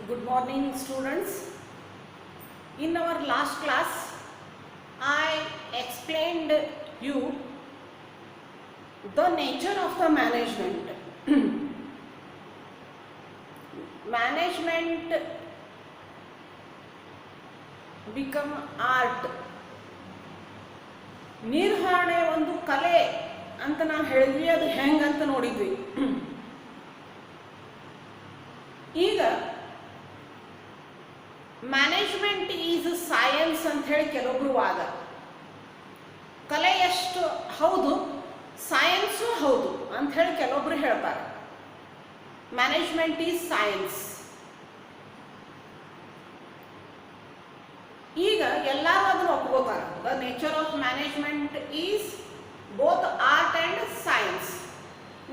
Good morning, students. In our last class, I explained you the nature of the management. Management become art. ನಿರ್ವಹಣೆ ಒಂದು ಕಲೆ ಅಂತ ನಾವು ಹೇಳಿದ್ವಿ, ಅದು ಹೆಂಗಂತ ನೋಡಿದ್ವಿ. ಈಗ ಮ್ಯಾನೇಜ್ಮೆಂಟ್ ಈಸ್ ಸೈನ್ಸ್ ಅಂತ ಹೇಳಿ ಕೆಲವೊಬ್ರು ವಾದ. ಕಲೆ ಎಷ್ಟು ಹೌದು, ಸೈನ್ಸು ಹೌದು ಅಂತ ಹೇಳಿ ಕೆಲವೊಬ್ರು ಹೇಳ್ತಾರೆ. Management is science. ಈಗ ಎಲ್ಲರೂ ಅದನ್ನು ಒಪ್ಕೋತಾರೆ. The nature of management is both art and science.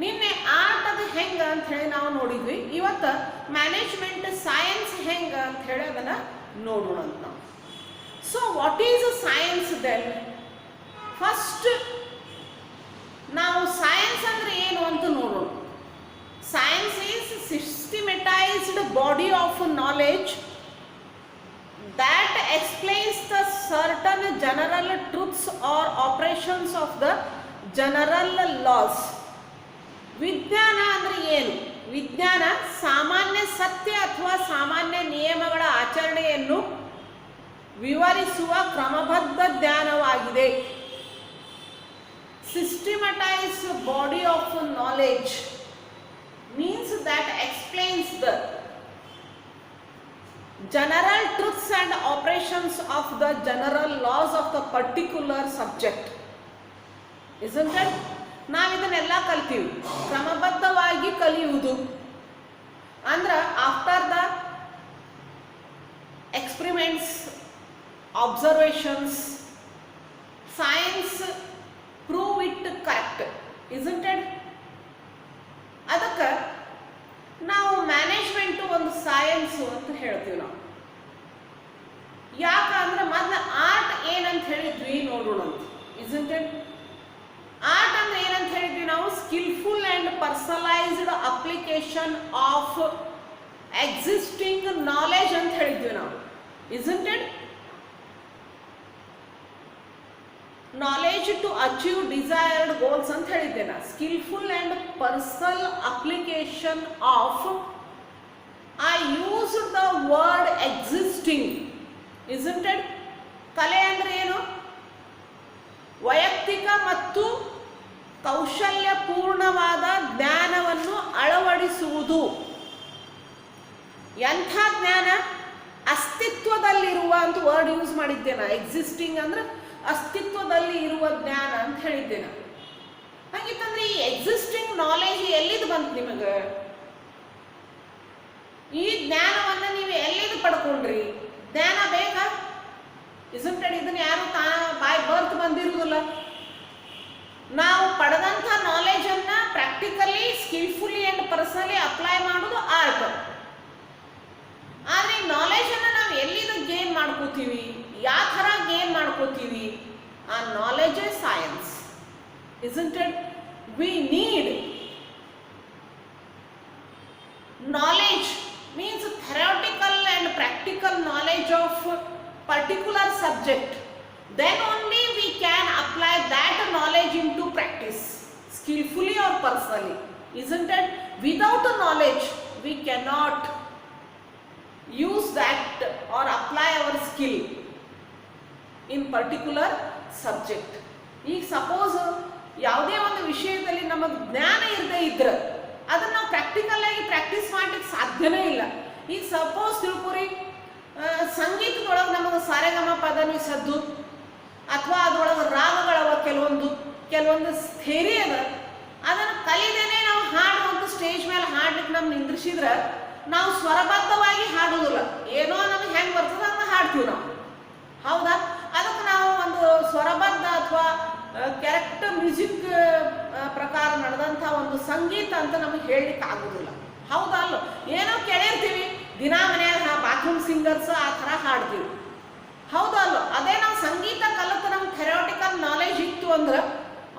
ನಿನ್ನೆ ಆರ್ಟ್ ಅದು ಹೆಂಗ ಅಂತ ಹೇಳಿ ನಾವು ನೋಡಿದ್ವಿ. ಇವತ್ತು ಮ್ಯಾನೇಜ್ಮೆಂಟ್ ಸೈನ್ಸ್ ಹೆಂಗ ಅಂತ ಹೇಳಿ ಅದನ್ನು ನೋಡೋಣ ಅಂತ ನಾವು. So what is science then? First ನಾವು ಸೈನ್ಸ್ ಅಂದ್ರೆ ಏನು ಅಂತ ನೋಡೋಣ. Science is systematized body of knowledge that explains the certain general truths or operations of the general laws. ವಿಜ್ಞಾನ ಅಂದರೆ ಏನು? ವಿಜ್ಞಾನ ಸಾಮಾನ್ಯ ಸತ್ಯ ಅಥವಾ ಸಾಮಾನ್ಯ ನಿಯಮಗಳ ಆಚರಣೆಯನ್ನು ವಿವರಿಸುವ ಕ್ರಮಬದ್ಧ ಜ್ಞಾನವಾಗಿದೆ. Systematized body of knowledge means that explains the general truths and operations of the general laws of the particular subject. Isn't it? ನಾವು ಇದನ್ನೆಲ್ಲ ಕಲ್ತೀವಿ. ಕ್ರಮಬದ್ಧವಾಗಿ ಕಲಿಯುವುದು ಅಂದ್ರೆ after the experiments, observations, science prove it correct. isn't it? ಅದಕ್ಕೆ ನಾವು management ಒಂದು science ಅಂತ ಹೇಳ್ತೀವಿ ನಾವು. ಯಾಕಂದ್ರೆ ಮೊದಲು ಆರ್ಟ್ ಏನಂತ ಹೇಳಿದ್ವಿ ನೋಡೋಣ ಅಂತ. isn't it? ಆರ್ಟ್ ಅಂದ್ರೆ ಏನಂತ ಹೇಳಿದ್ವಿ ನಾವು? Skillful and personalised application of existing knowledge ಅಂತ ಹೇಳಿದ್ವಿ ನಾವು. isn't it? Knowledge to achieve desired goals ಅಂತ ಹೇಳಿದ್ದೆ ನಾ. Skillful and personal application of, I use the word existing. isn't it? ಕಲೆ ಅಂದ್ರೆ ಏನು? ವೈಯಕ್ತಿಕ ಮತ್ತು ಕೌಶಲ್ಯಪೂರ್ಣವಾದ ಜ್ಞಾನವನ್ನು ಅಳವಡಿಸುವುದು. ಎಂಥ ಜ್ಞಾನ? ಅಸ್ತಿತ್ವದಲ್ಲಿರುವ ಅಂತ ವರ್ಡ್ ಯೂಸ್ ಮಾಡಿದ್ದೇನೆ. ಎಕ್ಸಿಸ್ಟಿಂಗ್ ಅಂದ್ರೆ ಅಸ್ತಿತ್ವದಲ್ಲಿ ಇರುವ ಜ್ಞಾನ ಅಂತ ಹೇಳಿದ್ದೇನೆ. ಹಾಗಿತ್ತಂದ್ರೆ ಈ ಎಕ್ಸಿಸ್ಟಿಂಗ್ ನಾಲೆಜ್ ಎಲ್ಲಿದು ಬಂತು ನಿಮಗೆ? ಈ ಜ್ಞಾನವನ್ನು ನೀವು ಎಲ್ಲಿದು ಪಡ್ಕೊಂಡ್ರಿ? ಜ್ಞಾನ ಬೇಕಾ? isn't it? ಇದನ್ನ ಯಾರು ಬೈ ಬರ್ತ್ ಬಂದಿರುವುದಿಲ್ಲ. ನಾವು ಪಡೆದಂಥ ನಾಲೆಜನ್ನ practically, skilfully and personally apply ಮಾಡೋದು ಆರ್ಟ್. ಆದರೆ ನಾಲೆಜನ್ನು ನಾವು ಎಲ್ಲಿದು ಗೇನ್ ಮಾಡ್ಕೋತೀವಿ, ಯಾವ ಥರ ಗೇನ್ ಮಾಡ್ಕೋತೀವಿ, ಆ ನಾಲೆಜೇ science. isn't it? We need knowledge, means theoretical and practical knowledge of particular subject. Then only we can apply that knowledge into practice, skillfully or personally. isn't it? Without knowledge we cannot use that or apply our skill in particular subject. ಈಗ suppose ಯಾವುದೇ ಒಂದು ವಿಷಯದಲ್ಲಿ ನಮಗೆ ಜ್ಞಾನ ಇರದೇ ಇದ್ರೆ ಅದನ್ನು ನಾವು ಪ್ರಾಕ್ಟಿಕಲ್ ಆಗಿ ಪ್ರಾಕ್ಟೀಸ್ ಮಾಡ್ಲಿಕ್ಕೆ ಸಾಧ್ಯನೇ ಇಲ್ಲ. ಈಗ ಸಪೋಸ್ ತಿಳ್ಕೊರಿ, ಸಂಗೀತದೊಳಗೆ ನಮಗೆ ಸಾರೆಗಮ ಪದನಿ ಸದ್ದು ಅಥವಾ ಅದರೊಳಗೆ ರಾಗಗಳವ, ಕೆಲವೊಂದು ಥೇರಿ ಅದ. ಅದನ್ನು ಕಲಿದೇನೆ ನಾವು ಹಾಡುವಂಥ ಸ್ಟೇಜ್ ಮೇಲೆ ಹಾಡ್ಲಿಕ್ಕೆ ನಮ್ಗೆ ನಿಂದ್ರಿಸಿದ್ರೆ ನಾವು ಸ್ವರಬದ್ಧವಾಗಿ ಹಾಡುವುದಿಲ್ಲ. ಏನೋ ನಮಗೆ ಹೆಂಗೆ ಬರ್ತದೆ ಅಂತ ಹಾಡ್ತೀವಿ ನಾವು. ಹೌದಾ? ಅದಕ್ಕೆ ನಾವು ಒಂದು ಸ್ವರಬದ್ಧ ಅಥವಾ ಕರೆಕ್ಟ್ ಮ್ಯೂಸಿಕ್ ಪ್ರಕಾರ ನಡೆದಂಥ ಒಂದು ಸಂಗೀತ ಅಂತ ನಮಗೆ ಹೇಳಲಿಕ್ಕೆ ಆಗೋದಿಲ್ಲ. ಹೌದಾ? ಅಲ್ಲ, ಏನೋ ಕೇಳಿರ್ತೀವಿ ದಿನಾ ಮನೆಯಾಗ ಬಾತ್ರೂಮ್ ಸಿಂಗರ್ಸ್ ಆ ಥರ ಹಾಡ್ತೀವಿ. ಹೌದಾ? ಅಲ್ಲ, ಅದೇ ನಾವು ಸಂಗೀತ ಕಲಿತು ನಮ್ಗೆ ಥೆರಟಿಕಲ್ ನಾಲೆಜ್ ಇತ್ತು ಅಂದ್ರೆ,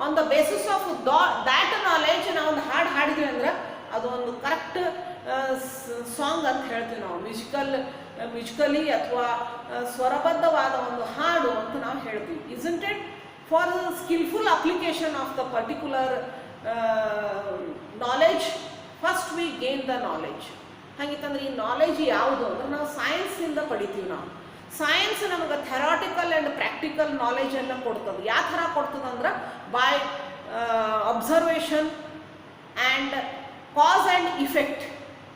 on the basis of that knowledge ನಾವು ಒಂದು ಹಾಡು ಹಾಡಿದ್ವಿ ಅಂದ್ರೆ ಅದು ಒಂದು ಕರೆಕ್ಟ್ ಸಾಂಗ್ ಅಂತ ಹೇಳ್ತೀವಿ ನಾವು, ಮ್ಯೂಸಿಕಲಿ ಅಥವಾ ಸ್ವರಬದ್ಧವಾದ ಒಂದು ಹಾಡು ಅಂತ ನಾವು ಹೇಳ್ತೀವಿ. Isn't it? For skilful application of the particular knowledge first we gain the knowledge. ಹಾಗಿತ್ತಂದ್ರೆ ಈ ನಾಲೆಜ್ ಯಾವುದು ಅಂದ್ರೆ ನಾವು ಸೈನ್ಸಿಂದ ಪಡಿತೀವಿ. ನಾವು ಸೈನ್ಸ್ ನಮಗೆ ಥೆರಾಟಿಕಲ್ ಆ್ಯಂಡ್ ಪ್ರಾಕ್ಟಿಕಲ್ ನಾಲೆಜನ್ನು ಕೊಡ್ತದೆ. ಯಾವ ಥರ ಕೊಡ್ತದೆ ಅಂದ್ರೆ by observation and cos and effect,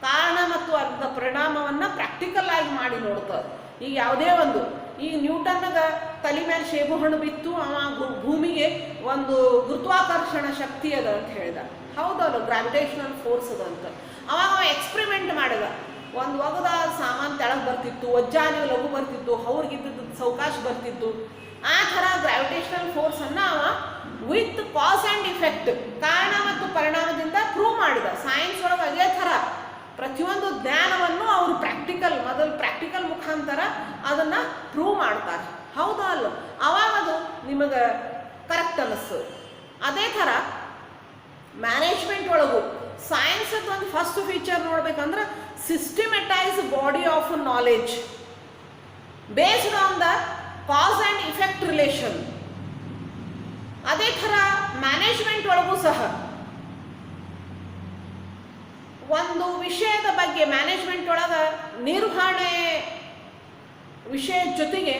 ಕಾರಣ ಮತ್ತು ಅದರ ಪರಿಣಾಮವನ್ನು ಪ್ರಾಕ್ಟಿಕಲ್ ಆಗಿ ಮಾಡಿ ನೋಡ್ತದೆ. ಈಗ ಯಾವುದೇ ಒಂದು, ಈಗ ನ್ಯೂಟನ್ಗೆ ತಲೆ ಮೇಲೆ ಸೇಬು ಹಣ್ಣು ಬಿತ್ತು, ಅವ ಭೂಮಿಗೆ ಒಂದು ಗುರುತ್ವಾಕರ್ಷಣ ಶಕ್ತಿ ಅದ ಅಂತ ಹೇಳಿದ. ಹೌದಲ್ಲ, ಗ್ರಾವಿಟೇಷನಲ್ ಫೋರ್ಸ್ ಅದ ಅಂತ. ಅವಾಗ ಅವ ಎಕ್ಸ್ಪೆರಿಮೆಂಟ್ ಮಾಡಿದ. ಒಂದು ಒಗದ ಸಾಮಾನು ತೆಳಗೆ ಬರ್ತಿತ್ತು, ವಜ್ಜಾನಿ ಲಘು ಬರ್ತಿತ್ತು, ಅವ್ರಿಗಿದ್ದು ಸಾವಕಾಶ ಬರ್ತಿತ್ತು. ಆ ಥರ ಗ್ರಾವಿಟೇಷನಲ್ ಫೋರ್ಸನ್ನು ಅವ ವಿತ್ ಕಾಸ್ ಆ್ಯಂಡ್ ಇಫೆಕ್ಟ್, ಕಾರಣ ಮತ್ತು ಪರಿಣಾಮದಿಂದ ಪ್ರೂವ್ ಮಾಡಿದ. ಸೈನ್ಸ್ ಒಳಗೆ ಅದೇ ಥರ ಪ್ರತಿಯೊಂದು ಜ್ಞಾನವನ್ನು ಅವರು ಮೊದಲು ಪ್ರಾಕ್ಟಿಕಲ್ ಮುಖಾಂತರ ಅದನ್ನು ಪ್ರೂವ್ ಮಾಡ್ತಾರೆ. ಹೌದಾ ಅಲ್ಲ? ಅವಾಗ ಅದು ನಿಮಗೆ ಕರೆಕ್ಟ್ ಅನ್ನಿಸ್ತದೆ. ಅದೇ ಥರ ಮ್ಯಾನೇಜ್ಮೆಂಟ್ ಒಳಗೂ ಸೈನ್ಸ್ ಒಂದು ಫಸ್ಟ್ ಫೀಚರ್ ನೋಡ್ಬೇಕಂದ್ರೆ systematize body of knowledge based on the cause and effect relation. ಅದೇ ಥರ ಮ್ಯಾನೇಜ್ಮೆಂಟ್ ಒಳಗೂ ಸಹ ಒಂದು ವಿಷಯದ ಬಗ್ಗೆ ಮ್ಯಾನೇಜ್ಮೆಂಟ್ ಒಳಗೆ ನಿರ್ವಹಣೆ ವಿಷಯದ ಜೊತೆಗೆ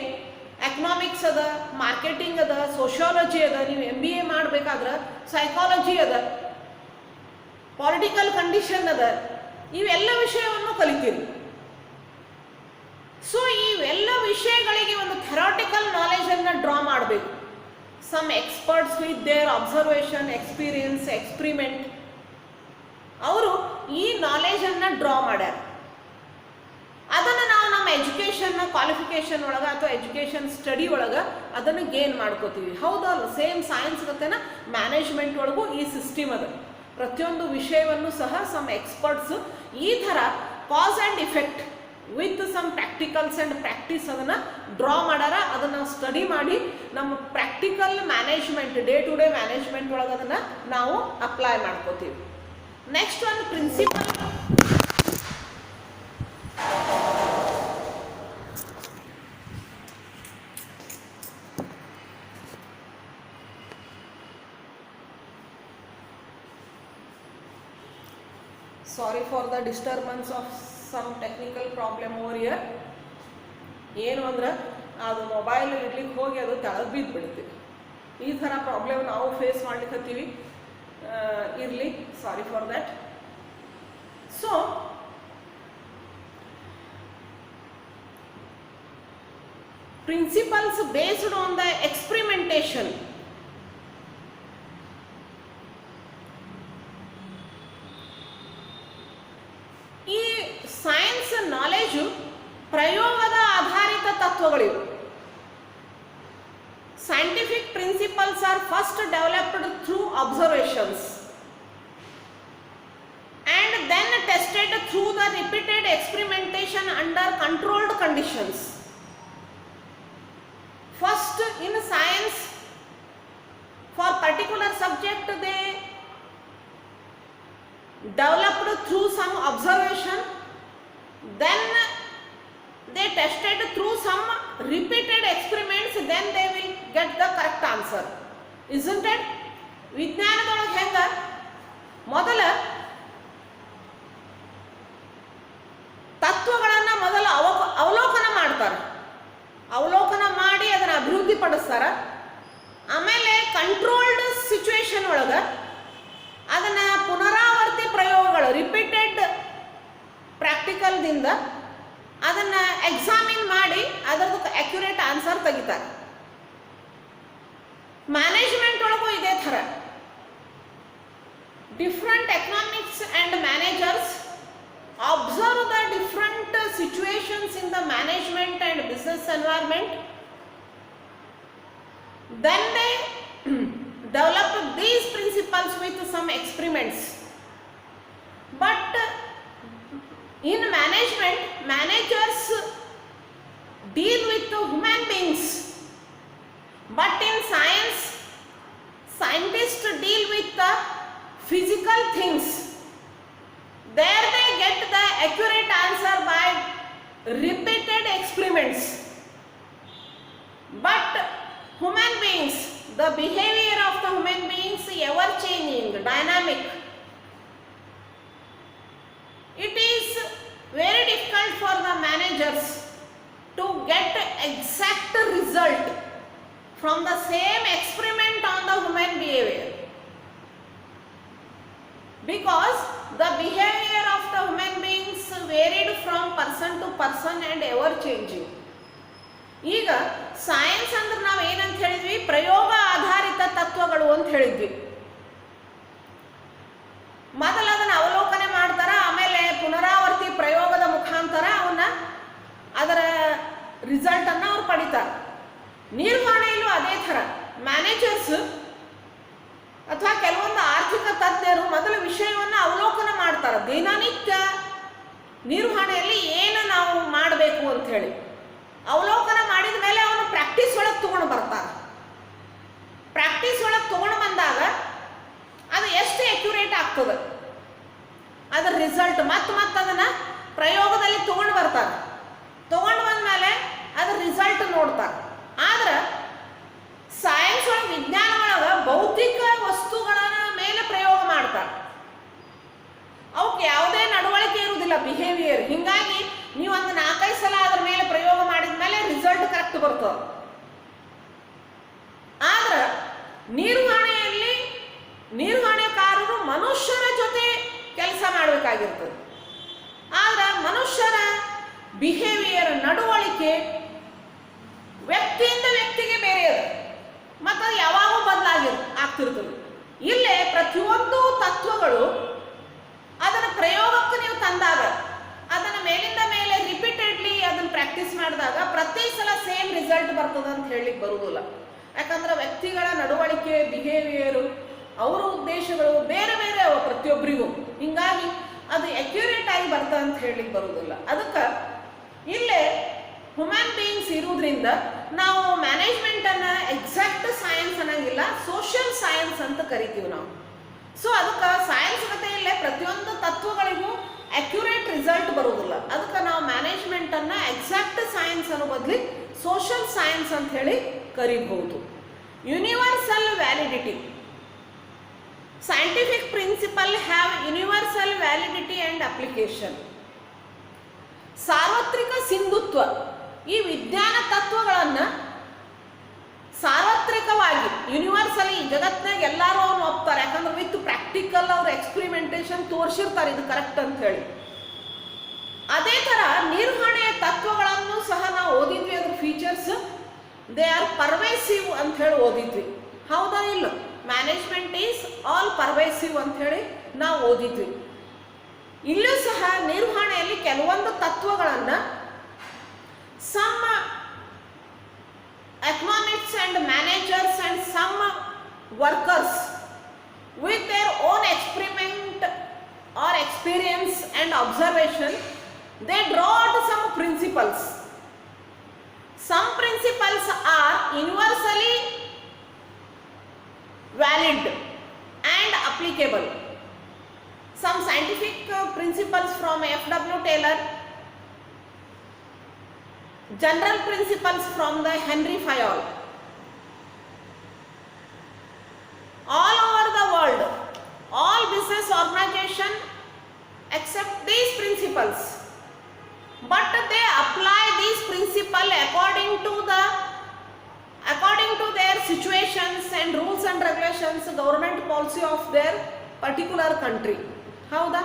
ಎಕನಾಮಿಕ್ಸ್ ಅದ, ಮಾರ್ಕೆಟಿಂಗ್ ಅದ, ಸೋಷಿಯಾಲಜಿ ಅದ, ನೀವು MBA ಮಾಡಬೇಕಾದ್ರೆ ಸೈಕಾಲಜಿ ಅದ, ಪೊಲಿಟಿಕಲ್ ಕಂಡೀಷನ್ ಅದ, ಇವೆಲ್ಲ ವಿಷಯವನ್ನು ಕಲಿತೀರಿ. ಸೊ ಇವೆಲ್ಲ ವಿಷಯಗಳಿಗೆ ಒಂದು ಥೆರಾಟಿಕಲ್ ನಾಲೆಜನ್ನು ಡ್ರಾ ಮಾಡಬೇಕು. Some experts with their observation, experience, experiment, ಅವರು ಈ ನಾಲೆಜನ್ನು ಡ್ರಾ ಮಾಡ್ಯಾರ. ಅದನ್ನು ನಾವು ನಮ್ಮ ಎಜುಕೇಷನ್ ಕ್ವಾಲಿಫಿಕೇಷನ್ ಒಳಗೆ ಅಥವಾ ಎಜುಕೇಷನ್ ಸ್ಟಡಿ ಒಳಗೆ ಅದನ್ನು ಗೇನ್ ಮಾಡ್ಕೋತೀವಿ. ಹೌದಲ್ಲ? ಸೇಮ್ ಸೈನ್ಸ್ ಜೊತೆನ ಮ್ಯಾನೇಜ್ಮೆಂಟ್ ಒಳಗೂ ಈ ಸಿಸ್ಟಮ್ ಅದ. ಪ್ರತಿಯೊಂದು ವಿಷಯವನ್ನು ಸಹ ಸಮ್ ಎಕ್ಸ್ಪರ್ಟ್ಸ್ ಈ ಥರ cause and effect with some practicals and practice ಅದನ್ನು ಡ್ರಾ ಮಾಡ್ಯಾರ. ಅದನ್ನು ನಾವು ಸ್ಟಡಿ ಮಾಡಿ ನಮ್ಮ practical management, day to day management ಒಳಗೆ ಅದನ್ನು ನಾವು ಅಪ್ಲೈ ಮಾಡ್ಕೋತೀವಿ. ನೆಕ್ಸ್ಟ್ ಒಂದು principle, sorry for the disturbance of some technical problem over here. ಏನು ಅಂದ್ರೆ ಅದು ಮೊಬೈಲ್ ಇಡ್ಲಿಕ್ಕೆ ಹೋಗಿ ಅದು ತೆಳಗೆ ಬಿದ್ದು ಬಿಡ್ತೀವಿ. ಈ ಥರ ಪ್ರಾಬ್ಲಮ್ ನಾವು ಫೇಸ್ ಮಾಡ್ಲಿಕ್ಕತ್ತೀವಿ. ಇರಲಿ, sorry for that. So principles based on the experimentation. ಈ ಸೈನ್ಸ್ ನಾಲೆಜು ಪ್ರಯೋಗದ ಆಧಾರಿತ ತತ್ವಗಳಿವೆ. Scientific principles are first developed through observations and then tested through the repeated experimentation under controlled conditions. First, in science, for particular subject they developed through some observation, then they tested through some repeated experiments, then they will get the correct answer. Isn't it? ವಿಜ್ಞಾನದೊಳಗೆ ಹೆಂಗ ಮೊದಲ ತತ್ವಗಳನ್ನು ಮೊದಲ ಅವಲೋಕನ ಮಾಡ್ತಾರೆ, ಅವಲೋಕನ ಮಾಡಿ ಅದನ್ನು ಅಭಿವೃದ್ಧಿ ಪಡಿಸ್ತಾರೆ. ಆಮೇಲೆ ಕಂಟ್ರೋಲ್ಡ್ ಸಿಚುವೇಶನ್ ಒಳಗೆ ಅದನ್ನು ಪುನರಾವರ್ತಿ ಪ್ರಯೋಗಗಳು, ರಿಪೀಟೆಡ್ ಪ್ರಾಕ್ಟಿಕಲ್ದಿಂದ ಅದನ್ನು ಎಕ್ಸಾಮಿನ್ ಮಾಡಿ ಅದರದ್ದು ಅಕ್ಯುರೇಟ್ ಆನ್ಸರ್ ತೆಗಿತಾರೆ. ಮ್ಯಾನೇಜ್ಮೆಂಟ್ ಒಳಗೂ ಇದೇ ಥರ. Different economics and managers observe the different situations in the management and business environment, then they develop these principles with some experiments. But in management, managers deal with the human beings, but in science, scientists deal with the physical things. there they get the accurate answer by repeated experiments. But human beings, the behavior of the human beings is ever changing, dynamic. It is very difficult for the managers to get exact result from the same experiment on the human behavior, because the behavior of the human beings varied from person to person and ever changing. ಈಗ science ಅಂದ್ರೆ ನಾವು ಏನಂತ ಹೇಳಿದ್ವಿ, ಪ್ರಯೋಗ ಆಧಾರಿತ ತತ್ವಗಳು ಅಂತ ಹೇಳಿದ್ವಿ. ಮೊದಲು ಅದನ್ನು ಅವಲೋಕನೆ ಮಾಡ್ತಾರ, ಆಮೇಲೆ ಪುನರಾವರ್ತಿ ಪ್ರಯೋಗದ ಮುಖಾಂತರ ಅವನ್ನ ಅದರ ರಿಸಲ್ಟ್ ಅನ್ನ ಅವ್ರು ಪಡಿತಾರೆ. ನಿರ್ವಹಣೆಯಲ್ಲೂ ಅದೇ ಥರ ಮ್ಯಾನೇಜರ್ಸ್ ಅಥವಾ ಕೆಲವೊಂದು ಆರ್ಥಿಕ ತಜ್ಞರು ಮೊದಲು ವಿಷಯವನ್ನು ಅವಲೋಕನ ಮಾಡ್ತಾರೆ, ದಿನನಿತ್ಯ ನಿರ್ವಹಣೆಯಲ್ಲಿ ಏನು ನಾವು ಮಾಡಬೇಕು ಅಂತ ಹೇಳಿ ಅವಲೋಕನ ಮಾಡಿದ ಮೇಲೆ ಅವನು ಪ್ರಾಕ್ಟೀಸ್ ಒಳಗೆ ತೊಗೊಂಡು ಬರ್ತಾರೆ. ಪ್ರಾಕ್ಟೀಸ್ ಒಳಗೆ ತೊಗೊಂಡು ಬಂದಾಗ ಅದು ಎಷ್ಟು ಅಕ್ಯುರೇಟ್ ಆಗ್ತದೆ ಅದರ ರಿಸಲ್ಟ್ ಮತ್ತೆ ಅದನ್ನು ಪ್ರಯೋಗದಲ್ಲಿ ತೊಗೊಂಡು ಬರ್ತಾರೆ. ತೊಗೊಂಡು ಬಂದಮೇಲೆ ಅದರ ರಿಸಲ್ಟ್ ನೋಡ್ತಾರೆ. ಆದ್ರೆ ಸೈನ್ಸ್ ಒಳಗೆ, ವಿಜ್ಞಾನ ಒಳಗೆ ಭೌತಿಕ ವಸ್ತುಗಳ ಮೇಲೆ ಪ್ರಯೋಗ ಮಾಡ್ತಾರೆ. ಅವಕ್ಕೆ ಯಾವುದೇ ನಡವಳಿಕೆ ಇರುವುದಿಲ್ಲ, ಬಿಹೇವಿಯರ್. ಹಿಂಗಾಗಿ ನೀವು ಒಂದು 4-5 ಸಲ ಅದ್ರ ಮೇಲೆ ಪ್ರಯೋಗ ಮಾಡಿದ ಮೇಲೆ ರಿಸಲ್ಟ್ ಕರೆಕ್ಟ್ ಬರ್ತದೆ. ಆದ್ರೆ ನಿರ್ವಹಣೆಯಲ್ಲಿ ನಿರ್ವಹಣೆಕಾರರು ಮನುಷ್ಯರ ಜೊತೆ ಕೆಲಸ ಮಾಡಬೇಕಾಗಿರ್ತದೆ. ಆದ್ರೆ ಮನುಷ್ಯರ ಬಿಹೇವಿಯರ್, ನಡವಳಿಕೆ ವ್ಯಕ್ತಿಯಿಂದ ವ್ಯಕ್ತಿಗೆ ಬೇರೆ ಅದು, ಮತ್ತು ಅದು ಯಾವಾಗೂ ಆಗ್ತಿರ್ತದೆ. ಇಲ್ಲೇ ಪ್ರತಿಯೊಂದು ತತ್ವಗಳು ಅದನ್ನು ಪ್ರಯೋಗಕ್ಕೆ ನೀವು ತಂದಾಗ, ಅದನ್ನು ಮೇಲಿಂದ ಮೇಲೆ ರಿಪೀಟೆಡ್ಲಿ ಅದನ್ನು ಪ್ರಾಕ್ಟೀಸ್ ಮಾಡಿದಾಗ ಪ್ರತಿ ಸಲ ಸೇಮ್ ರಿಸಲ್ಟ್ ಬರ್ತದೆ ಅಂತ ಹೇಳಲಿಕ್ಕೆ ಬರುವುದಿಲ್ಲ. ಯಾಕಂದ್ರೆ ವ್ಯಕ್ತಿಗಳ ನಡವಳಿಕೆ, ಬಿಹೇವಿಯರು, ಅವರ ಉದ್ದೇಶಗಳು ಬೇರೆ ಬೇರೆ ಅವ ಪ್ರತಿಯೊಬ್ಬರಿಗೂ. ಹಿಂಗಾಗಿ ಅದು ಅಕ್ಯುರೇಟ್ ಆಗಿ ಬರ್ತದೆ ಅಂತ ಹೇಳಲಿಕ್ಕೆ ಬರುವುದಿಲ್ಲ. ಅದಕ್ಕೆ ಇಲ್ಲೇ ಹ್ಯೂಮನ್ ಬೀಯಿಂಗ್ಸ್ ಇರುವುದರಿಂದ ನಾವು ಮ್ಯಾನೇಜ್ಮೆಂಟನ್ನು ಎಕ್ಸಾಕ್ಟ್ ಸೈನ್ಸ್ ಅನ್ನಂಗಿಲ್ಲ, ಸೋಷಿಯಲ್ ಸೈನ್ಸ್ ಅಂತ ಕರಿತೀವಿ ನಾವು. ಸೊ ಅದಕ್ಕೆ ಸೈನ್ಸ್ ಕಥೆಯಲ್ಲೇ ಪ್ರತಿಯೊಂದು ತತ್ವಗಳಿಗೂ ಅಕ್ಯುರೇಟ್ ರಿಸಲ್ಟ್ ಬರುವುದಿಲ್ಲ. ಅದಕ್ಕೆ ನಾವು ಮ್ಯಾನೇಜ್ಮೆಂಟನ್ನು ಎಕ್ಸಾಕ್ಟ್ ಸೈನ್ಸ್ ಅನ್ನೋ ಬದಲಿ ಸೋಷಿಯಲ್ ಸೈನ್ಸ್ ಅಂತ ಹೇಳಿ ಕರಿಬಹುದು. Universal validity. Scientific principle have universal validity and application. ಸಾರ್ವತ್ರಿಕ ಸಿಂಧುತ್ವ. ಈ ವಿಜ್ಞಾನ ತತ್ವಗಳನ್ನು ಸಾರ್ವತ್ರಿಕವಾಗಿ, ಯೂನಿವರ್ಸಲಿ, ಜಗತ್ತಿನಾಗ ಎಲ್ಲರೂ ಅವನು ಒಪ್ತಾರೆ. ಯಾಕಂದ್ರೆ ವಿತ್ ಪ್ರಾಕ್ಟಿಕಲ್ ಅವ್ರ ಎಕ್ಸ್ಪರಿಮೆಂಟೇಷನ್ ತೋರಿಸಿರ್ತಾರೆ ಇದು ಕರೆಕ್ಟ್ ಅಂತ ಹೇಳಿ. ಅದೇ ಥರ ನಿರ್ವಹಣೆಯ ತತ್ವಗಳನ್ನು ಸಹ ನಾವು ಓದಿದ್ವಿ. ಅದ್ರ ಫೀಚರ್ಸ್ ದೇ ಆರ್ ಪರ್ವೇಸಿವ್ ಅಂತ ಹೇಳಿ ಓದಿದ್ವಿ. ಹೌದಾ ಇಲ್ಲ? ಮ್ಯಾನೇಜ್ಮೆಂಟ್ ಈಸ್ ಆಲ್ ಪರ್ವೇಸಿವ್ ಅಂತ ಹೇಳಿ ನಾವು ಓದಿದ್ವಿ. ಇಲ್ಲೂ ಸಹ ನಿರ್ವಹಣೆಯಲ್ಲಿ ಕೆಲವೊಂದು ತತ್ವಗಳನ್ನು some economists and managers and some workers with their own experiment or experience and observation, they draw out some principles. Some principles are universally valid and applicable. Some scientific principles from F.W. Taylor, general principles from the Henry Fayol. All over the world, all business organizations accept these principles, but they apply these principles according to their situations and rules and regulations, government policy of their particular country. ಹೌದಾ?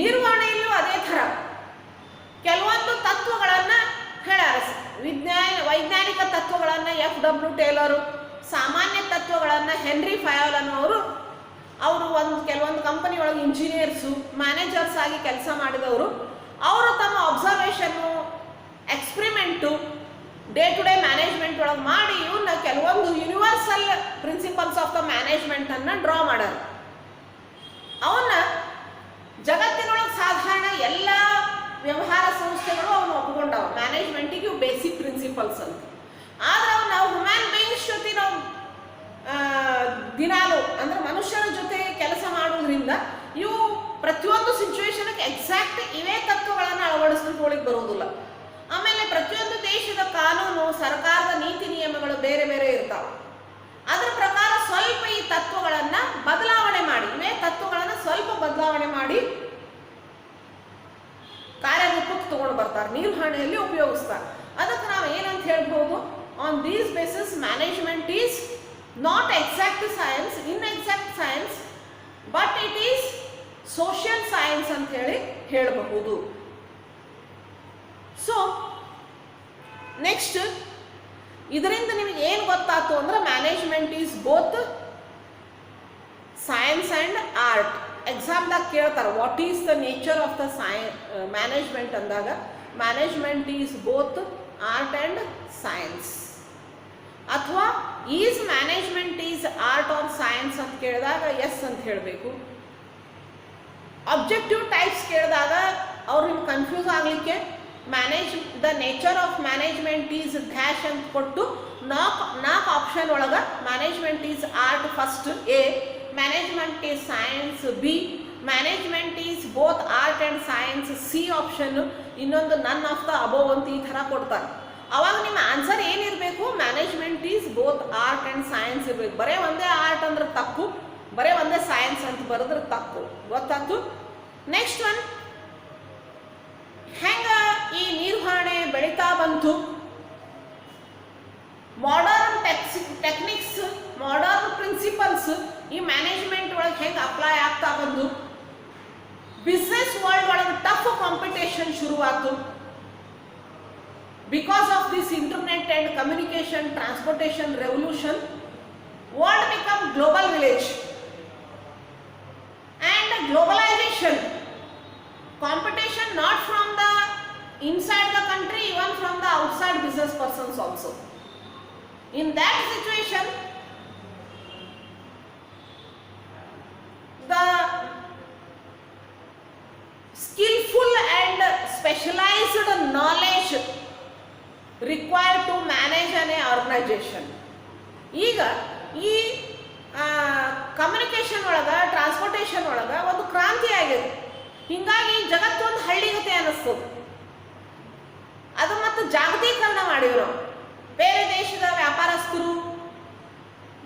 ನಿರ್ವಹಣೆಯಲ್ಲೂ ಅದೇ ಥರ ಕೆಲವೊಂದು ತತ್ವಗಳನ್ನು ಹೇಳ್ಯಾರ. ವೈಜ್ಞಾನಿಕ ತತ್ವಗಳನ್ನು F.W. Tailor, ಸಾಮಾನ್ಯ ತತ್ವಗಳನ್ನು ಹೆನ್ರಿ ಫಯಾಲ್ ಅನ್ನೋರು, ಅವರು ಕೆಲವೊಂದು ಕಂಪನಿ ಒಳಗೆ ಇಂಜಿನಿಯರ್ಸು, ಮ್ಯಾನೇಜರ್ಸ್ ಆಗಿ ಕೆಲಸ ಮಾಡಿದವರು, ಅವರು ತಮ್ಮ ಅಬ್ಸರ್ವೇಷನ್ನು, experiment, day to day management ಒಳಗೆ ಮಾಡಿ ಇವನ್ನ ಕೆಲವೊಂದು ಯೂನಿವರ್ಸಲ್ ಪ್ರಿನ್ಸಿಪಲ್ಸ್ ಆಫ್ ದ ಮ್ಯಾನೇಜ್ಮೆಂಟನ್ನು ಡ್ರಾ ಮಾಡ್ಯಾರ. ಅವನ್ನ ಜಗತ್ತಿನೊಳಗೆ ಸಾಧಾರಣ ಎಲ್ಲ ವ್ಯವಹಾರ ಸಂಸ್ಥೆಗಳು ಅವನು ಒಪ್ಪಿಕೊಂಡವ. ಮ್ಯಾನೇಜ್ಮೆಂಟಿಗೆ ಇವು ಬೇಸಿಕ್ ಪ್ರಿನ್ಸಿಪಲ್ಸ್ ಅಂತ. ಆದ್ರೆ ನಾವು ಹ್ಯೂಮನ್ ಬೀಯಿಂಗ್ಸ್ ಜೊತೆ ನಾವು ದಿನಾಲು ಅಂದ್ರೆ ಮನುಷ್ಯರ ಜೊತೆ ಕೆಲಸ ಮಾಡೋದ್ರಿಂದ ಇವು ಪ್ರತಿಯೊಂದು ಸಿಚುವೇಶನ್ ನಿಮಗೆ ಎಕ್ಸಾಕ್ಟ್ ಇವೇ ತತ್ವಗಳನ್ನು ಅಳವಡಿಸ್ಕೊಳ್ಳಿಕ್ಕೆ ಬರುವುದಿಲ್ಲ. ಆಮೇಲೆ ಪ್ರತಿಯೊಂದು ದೇಶದ ಕಾನೂನು, ಸರ್ಕಾರದ ನೀತಿ ನಿಯಮಗಳು ಬೇರೆ ಬೇರೆ ಇರ್ತಾವೆ. ಅದರ ಪ್ರಕಾರ ಸ್ವಲ್ಪ ಈ ತತ್ವಗಳನ್ನು ಬದಲಾವಣೆ ಮಾಡಿ, ಇವೇ ತತ್ವಗಳನ್ನು ಸ್ವಲ್ಪ ಬದಲಾವಣೆ ಮಾಡಿ ಕಾರ್ಯರೂಪಕ್ಕೆ ತಗೊಂಡು ಬರ್ತಾರೆ, ನಿರ್ವಹಣೆಯಲ್ಲಿ ಉಪಯೋಗಿಸ್ತಾರೆ. ಅದಕ್ಕೆ ನಾವು ಏನಂತ ಹೇಳ್ಬೋದು, on these basis management is not exact science, inexact science, but it is social science ಅಂತ ಹೇಳಬಹುದು. ಸೊ ನೆಕ್ಸ್ಟ್ ಇದರಿಂದ ನಿಮಗೆ ಏನು ಗೊತ್ತಾಯ್ತು ಅಂದ್ರೆ management is both science and art. ಎಕ್ಸಾಮ್ದಾಗ ಕೇಳ್ತಾರೆ what is the nature of the management ಅಂದಾಗ management is both art and science. ಅಥವಾ is management is art or science ಅಂತ ಕೇಳಿದಾಗ ಎಸ್ ಅಂತ ಹೇಳಬೇಕು. ಅಬ್ಜೆಕ್ಟಿವ್ ಟೈಪ್ಸ್ ಕೇಳಿದಾಗ ಅವ್ರು ನಿಮ್ಗೆ ಕನ್ಫ್ಯೂಸ್ ಆಗಲಿಕ್ಕೆ the nature of management is dash ಅಂತ ಕೊಟ್ಟು ನಾಲ್ಕು ಆಪ್ಷನ್ ಒಳಗೆ management is art first A, management is science B, management is both art and science C option, ಇನ್ನೊಂದು ನನ್ ಆಫ್ ದ ಅಬೋವ್ ಅಂತ ಈ ಥರ ಕೊಡ್ತಾರೆ. ಅವಾಗ ನಿಮ್ಮ ಆನ್ಸರ್ ಏನಿರಬೇಕು, management is both art and science ಇರಬೇಕು. ಬರೀ ಒಂದೇ ಆರ್ಟ್ ಅಂದ್ರೆ ತಪ್ಪು, ಬರೀ ಒಂದೇ ಸೈನ್ಸ್ ಅಂತ ಬರೆದ್ರೆ ತಪ್ಪು. ಗೊತ್ತಾಯ್ತು? ನೆಕ್ಸ್ಟ್ ಒನ್, ಹೆಂಗ ಈ ನಿರ್ವಹಣೆ ಬೆಳೀತಾ ಬಂತು, ಮಾಡರ್ನ್ ಟೆಕ್ನಿಕ್ಸ್, ಮಾಡರ್ನ್ ಪ್ರಿನ್ಸಿಪಲ್ಸ್ ಈ ಮ್ಯಾನೇಜ್ಮೆಂಟ್ ಒಳಗೆ ಹೆಂಗೆ ಅಪ್ಲೈ ಆಗ್ತಾ ಬಂದು, ಬಿಸ್ನೆಸ್ ವರ್ಲ್ಡ್ ಒಳಗೆ ಟಫ್ ಕಾಂಪಿಟೇಷನ್ ಶುರುವಾತು. Because of this internet and communication transportation revolution, world become global village and globalization. Competition not from the inside the country, even from the outside business persons also. In that situation, the skillful and specialized knowledge required to manage an organization. ಈಗ ಈ communication ಒಳಗೆ, transportation ಒಳಗೆ ಒಂದು ಕ್ರಾಂತಿ ಆಗಿದೆ. ಹೀಗಾಗಿ ಜಗತ್ತೊಂದು ಹಳ್ಳಿಗತೆ ಅನ್ನಿಸ್ತದೆ. ಅದು ಮತ್ತು ಜಾಗತೀಕರಣ ಮಾಡಿದ್ರು. ಬೇರೆ ದೇಶದ ವ್ಯಾಪಾರಸ್ಥರು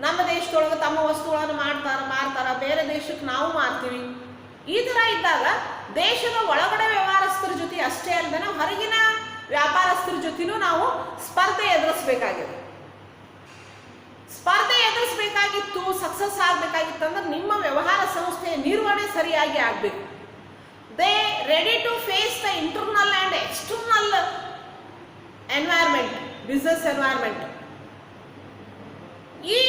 ನಮ್ಮ ದೇಶದೊಳಗೆ ತಮ್ಮ ವಸ್ತುಗಳನ್ನು ಮಾರ್ತಾರ, ಬೇರೆ ದೇಶಕ್ಕೆ ನಾವು ಮಾರ್ತೀವಿ. ಈ ಥರ ಇದ್ದಾಗ ದೇಶದ ಒಳಗಡೆ ವ್ಯವಹಾರಸ್ಥರ ಜೊತೆ ಅಷ್ಟೇ ಅಲ್ಲದೆ ಹೊರಗಿನ ವ್ಯಾಪಾರಸ್ಥರ ಜೊತೆನೂ ನಾವು ಸ್ಪರ್ಧೆ ಎದುರಿಸಬೇಕಾಗಿದೆ. ಸ್ಪರ್ಧೆ ಎದುರಿಸಬೇಕಾಗಿತ್ತು, ಸಕ್ಸಸ್ ಆಗಬೇಕಾಗಿತ್ತು ಅಂದ್ರೆ ನಿಮ್ಮ ವ್ಯವಹಾರ ಸಂಸ್ಥೆಯ ನಿರ್ವಹಣೆ ಸರಿಯಾಗಿ ಆಗಬೇಕು. They ready to face the internal and external environment, business environment. ಈ